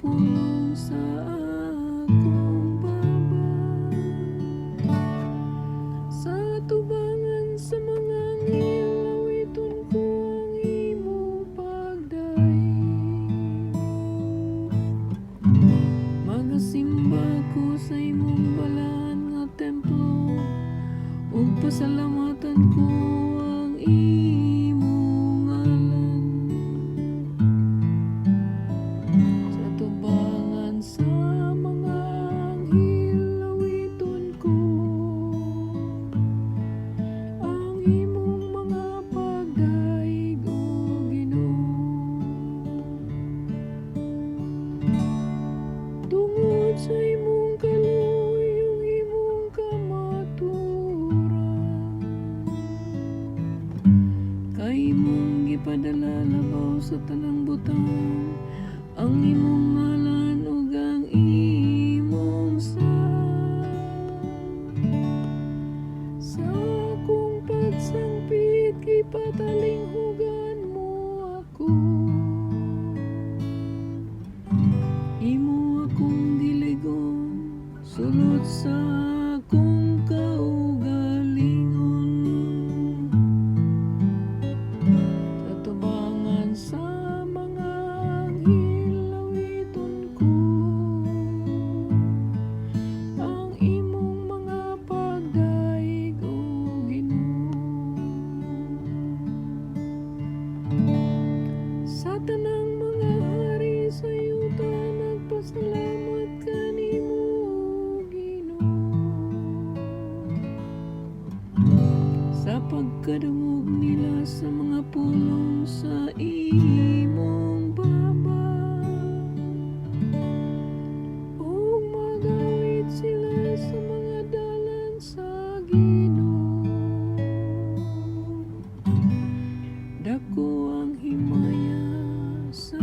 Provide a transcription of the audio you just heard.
pulong sa akong baba, sa tubangan sa mga ngilawiton ko ang imong pagdaig. Magasimba ko sa imong balaan nga templo, ug pasalamatan ko ang imong ngalan. Sa tubangan sa mga anghel lawiton ko ang imong mga pagdaig, o Ginoo. Tungod sa imong kaluoy ug imong kamaturan, kay imong gipadala labaw sa tanang butang ang imong ngalan ug ang imong sa akong pagsangpit gipatalinghugan mo ako. Imo akong diligon sulod sa akong kaugalingon, sa tubangan sa mga anghel lawiton ko ang imong mga pagdaig, o Ginoo. Sa tanang mga hari sa yuta nagpasalamat kanimo, Ginoo, sa pagkadungog nila sa mga pulong sa imong baba, ug magawid sila sa mga dalan sa Ginoo. Dako ang himaya sa